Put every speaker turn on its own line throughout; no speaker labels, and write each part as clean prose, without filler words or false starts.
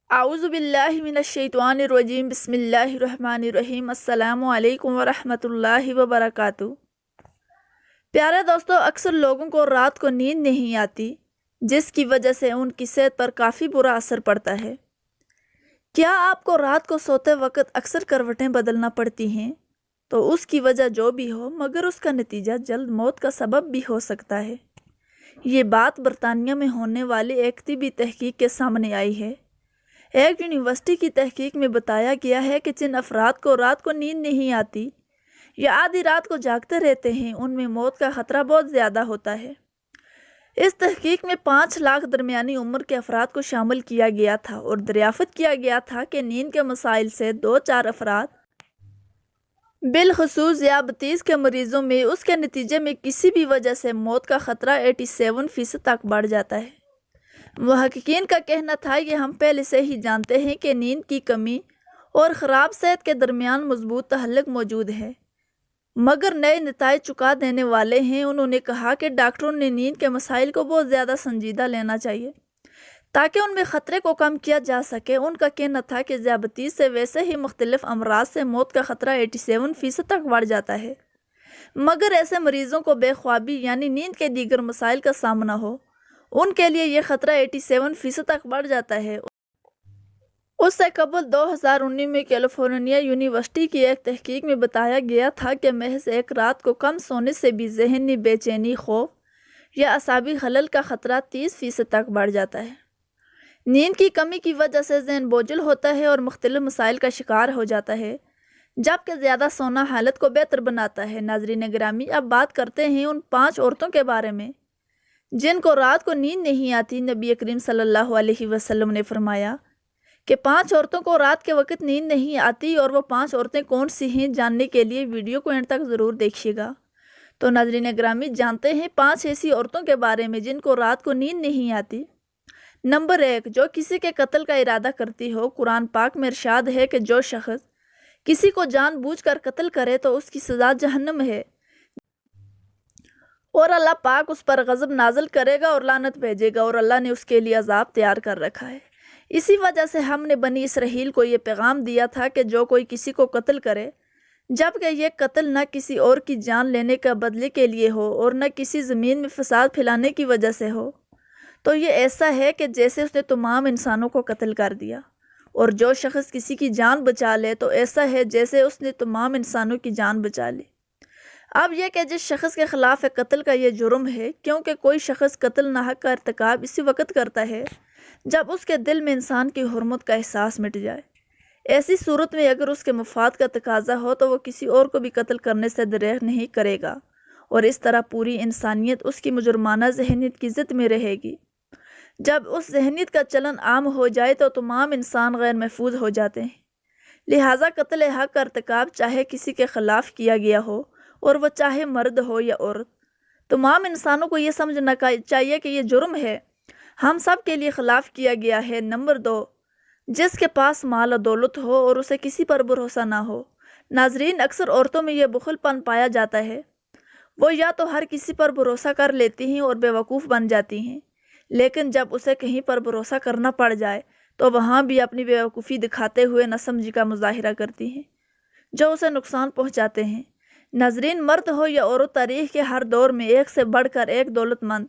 اعوذ باللہ من الشیطان الرجیم بسم اللہ الرحمن الرحیم السلام علیکم ورحمۃ اللہ وبرکاتہ۔ پیارے دوستو، اکثر لوگوں کو رات کو نیند نہیں آتی، جس کی وجہ سے ان کی صحت پر کافی برا اثر پڑتا ہے۔ کیا آپ کو رات کو سوتے وقت اکثر کروٹیں بدلنا پڑتی ہیں؟ تو اس کی وجہ جو بھی ہو، مگر اس کا نتیجہ جلد موت کا سبب بھی ہو سکتا ہے۔ یہ بات برطانیہ میں ہونے والی ایک طبی تحقیق کے سامنے آئی ہے۔ ایک یونیورسٹی کی تحقیق میں بتایا گیا ہے کہ جن افراد کو رات کو نیند نہیں آتی یا آدھی رات کو جاگتے رہتے ہیں، ان میں موت کا خطرہ بہت زیادہ ہوتا ہے۔ اس تحقیق میں 5 لاکھ درمیانی عمر کے افراد کو شامل کیا گیا تھا اور دریافت کیا گیا تھا کہ نیند کے مسائل سے 2-4 افراد، بالخصوص ذیابیطس کے مریضوں میں، اس کے نتیجے میں کسی بھی وجہ سے موت کا خطرہ 87% تک بڑھ جاتا ہے۔ محققین کا کہنا تھا کہ ہم پہلے سے ہی جانتے ہیں کہ نیند کی کمی اور خراب صحت کے درمیان مضبوط تعلق موجود ہے، مگر نئے نتائج چکا دینے والے ہیں۔ انہوں نے کہا کہ ڈاکٹروں نے نیند کے مسائل کو بہت زیادہ سنجیدہ لینا چاہیے تاکہ ان میں خطرے کو کم کیا جا سکے۔ ان کا کہنا تھا کہ ذیابیطس سے ویسے ہی مختلف امراض سے موت کا خطرہ 87% تک بڑھ جاتا ہے، مگر ایسے مریضوں کو بے خوابی یعنی نیند کے دیگر مسائل کا سامنا ہو، ان کے لیے یہ خطرہ 87% تک بڑھ جاتا ہے۔ اس سے قبل 2019 میں کیلیفورنیا یونیورسٹی کی ایک تحقیق میں بتایا گیا تھا کہ محض ایک رات کو کم سونے سے بھی ذہنی بے چینی، خوف یا اعصابی خلل کا خطرہ 30% تک بڑھ جاتا ہے۔ نیند کی کمی کی وجہ سے ذہن بوجھل ہوتا ہے اور مختلف مسائل کا شکار ہو جاتا ہے، جبکہ زیادہ سونا حالت کو بہتر بناتا ہے۔ ناظرین گرامی، اب بات کرتے ہیں ان 5 عورتوں کے بارے میں جن کو رات کو نیند نہیں آتی۔ نبی کریم صلی اللہ علیہ وسلم نے فرمایا کہ 5 عورتوں کو رات کے وقت نیند نہیں آتی، اور وہ 5 عورتیں کون سی ہیں، جاننے کے لیے ویڈیو کو اینڈ تک ضرور دیکھیے گا۔ تو ناظرین گرامی، جانتے ہیں 5 ایسی عورتوں کے بارے میں جن کو رات کو نیند نہیں آتی۔ نمبر 1، جو کسی کے قتل کا ارادہ کرتی ہو۔ قرآن پاک میں ارشاد ہے کہ جو شخص کسی کو جان بوجھ کر قتل کرے تو اس کی سزا جہنم ہے، اور اللہ پاک اس پر غضب نازل کرے گا اور لعنت بھیجے گا، اور اللہ نے اس کے لیے عذاب تیار کر رکھا ہے۔ اسی وجہ سے ہم نے بنی اسرائیل کو یہ پیغام دیا تھا کہ جو کوئی کسی کو قتل کرے، جبکہ یہ قتل نہ کسی اور کی جان لینے کا بدلے کے لیے ہو اور نہ کسی زمین میں فساد پھیلانے کی وجہ سے ہو، تو یہ ایسا ہے کہ جیسے اس نے تمام انسانوں کو قتل کر دیا۔ اور جو شخص کسی کی جان بچا لے تو ایسا ہے جیسے اس نے تمام انسانوں کی جان بچا لی۔ اب یہ کہ جس شخص کے خلاف قتل کا یہ جرم ہے، کیونکہ کوئی شخص قتل ناحق کا ارتکاب اسی وقت کرتا ہے جب اس کے دل میں انسان کی حرمت کا احساس مٹ جائے۔ ایسی صورت میں اگر اس کے مفاد کا تقاضا ہو تو وہ کسی اور کو بھی قتل کرنے سے دریغ نہیں کرے گا، اور اس طرح پوری انسانیت اس کی مجرمانہ ذہنیت کی ضد میں رہے گی۔ جب اس ذہنیت کا چلن عام ہو جائے تو تمام انسان غیر محفوظ ہو جاتے ہیں۔ لہٰذا قتل حق کا ارتکاب چاہے کسی کے خلاف کیا گیا ہو، اور وہ چاہے مرد ہو یا عورت، تمام انسانوں کو یہ سمجھنا چاہیے کہ یہ جرم ہے، ہم سب کے لیے خلاف کیا گیا ہے۔ نمبر 2، جس کے پاس مال و دولت ہو اور اسے کسی پر بھروسہ نہ ہو۔ ناظرین، اکثر عورتوں میں یہ بخل پن پایا جاتا ہے، وہ یا تو ہر کسی پر بھروسہ کر لیتی ہیں اور بیوقوف بن جاتی ہیں، لیکن جب اسے کہیں پر بھروسہ کرنا پڑ جائے تو وہاں بھی اپنی بیوقوفی دکھاتے ہوئے ناسمجھی کا مظاہرہ کرتی ہیں، جو اسے نقصان پہنچاتے ہیں۔ ناظرین، مرد ہو یا عورت، تاریخ کے ہر دور میں ایک سے بڑھ کر ایک دولت مند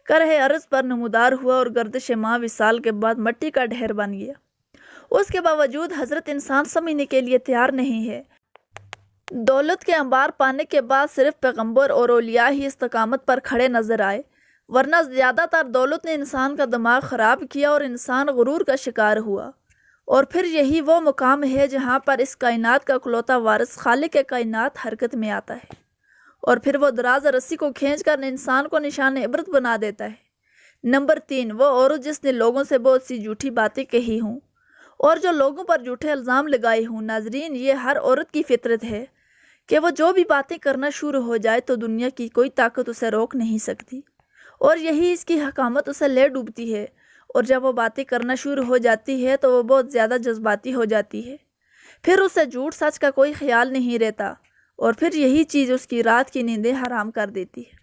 کرہ ارض پر نمودار ہوا اور گردش ماہ وصال کے بعد مٹی کا ڈھیر بن گیا۔ اس کے باوجود حضرت انسان سمجھنے کے لیے تیار نہیں ہے۔ دولت کے انبار پانے کے بعد صرف پیغمبر اور اولیاء ہی استقامت پر کھڑے نظر آئے، ورنہ زیادہ تر دولت نے انسان کا دماغ خراب کیا اور انسان غرور کا شکار ہوا۔ اور پھر یہی وہ مقام ہے جہاں پر اس کائنات کا اکلوتا وارث خالق کائنات حرکت میں آتا ہے، اور پھر وہ دراز رسی کو کھینچ کر انسان کو نشان عبرت بنا دیتا ہے۔ نمبر 3، وہ عورت جس نے لوگوں سے بہت سی جھوٹی باتیں کہی ہوں اور جو لوگوں پر جھوٹے الزام لگائے ہوں۔ ناظرین، یہ ہر عورت کی فطرت ہے کہ وہ جو بھی باتیں کرنا شروع ہو جائے تو دنیا کی کوئی طاقت اسے روک نہیں سکتی، اور یہی اس کی حکامت اسے لے ڈوبتی ہے۔ اور جب وہ باتیں کرنا شروع ہو جاتی ہے تو وہ بہت زیادہ جذباتی ہو جاتی ہے، پھر اسے جھوٹ سچ کا کوئی خیال نہیں رہتا، اور پھر یہی چیز اس کی رات کی نیندیں حرام کر دیتی ہے۔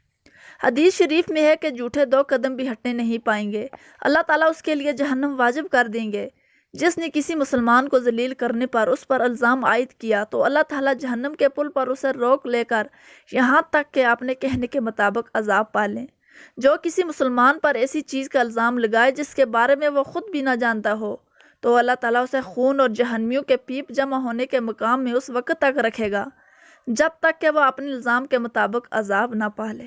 حدیث شریف میں ہے کہ جھوٹے 2 قدم بھی ہٹنے نہیں پائیں گے، اللہ تعالیٰ اس کے لیے جہنم واجب کر دیں گے۔ جس نے کسی مسلمان کو ذلیل کرنے پر اس پر الزام عائد کیا تو اللہ تعالیٰ جہنم کے پل پر اسے روک لے کر یہاں تک کہ اپنے کہنے کے مطابق عذاب پالیں۔ جو کسی مسلمان پر ایسی چیز کا الزام لگائے جس کے بارے میں وہ خود بھی نہ جانتا ہو تو اللہ تعالیٰ اسے خون اور جہنمیوں کے پیپ جمع ہونے کے مقام میں اس وقت تک رکھے گا جب تک کہ وہ اپنے الزام کے مطابق عذاب نہ پالے۔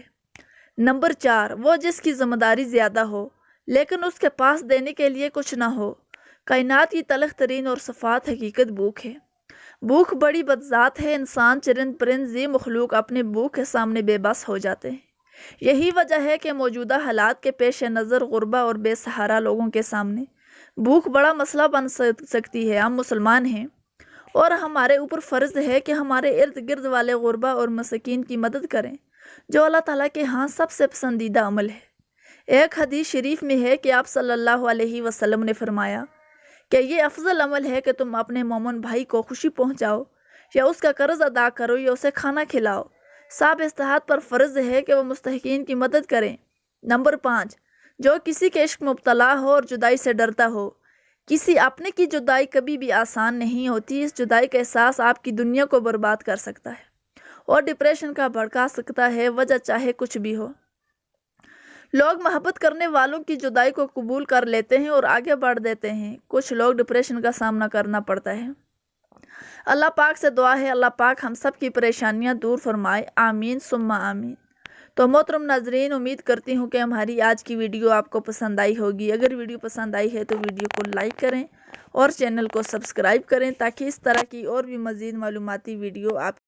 نمبر 4، وہ جس کی ذمہ داری زیادہ ہو لیکن اس کے پاس دینے کے لیے کچھ نہ ہو۔ کائنات کی تلخ ترین اور صفات حقیقت بھوک ہے۔ بھوک بڑی بدذات ہے۔ انسان، چرند پرند، ذی مخلوق اپنے بھوک کے سامنے بے بس ہو جاتے ہیں۔ یہی وجہ ہے کہ موجودہ حالات کے پیش نظر غربا اور بے سہارا لوگوں کے سامنے بھوک بڑا مسئلہ بن سکتی ہے۔ ہم مسلمان ہیں اور ہمارے اوپر فرض ہے کہ ہمارے ارد گرد والے غربا اور مساکین کی مدد کریں، جو اللہ تعالیٰ کے ہاں سب سے پسندیدہ عمل ہے۔ ایک حدیث شریف میں ہے کہ آپ صلی اللہ علیہ وسلم نے فرمایا کہ یہ افضل عمل ہے کہ تم اپنے مومن بھائی کو خوشی پہنچاؤ یا اس کا قرض ادا کرو یا اسے کھانا کھلاؤ۔ سب استحاد پر فرض ہے کہ وہ مستحقین کی مدد کریں۔ نمبر 5، جو کسی کے عشق مبتلا ہو اور جدائی سے ڈرتا ہو۔ کسی اپنے کی جدائی کبھی بھی آسان نہیں ہوتی۔ اس جدائی کا احساس آپ کی دنیا کو برباد کر سکتا ہے اور ڈپریشن کا بھڑکا سکتا ہے، وجہ چاہے کچھ بھی ہو۔ لوگ محبت کرنے والوں کی جدائی کو قبول کر لیتے ہیں اور آگے بڑھ دیتے ہیں۔ کچھ لوگ ڈپریشن کا سامنا کرنا پڑتا ہے۔ اللہ پاک سے دعا ہے اللہ پاک ہم سب کی پریشانیاں دور فرمائے، آمین ثم آمین۔ تو محترم ناظرین، امید کرتی ہوں کہ ہماری آج کی ویڈیو آپ کو پسند آئی ہوگی۔ اگر ویڈیو پسند آئی ہے تو ویڈیو کو لائک کریں اور چینل کو سبسکرائب کریں تاکہ اس طرح کی اور بھی مزید معلوماتی ویڈیو آپ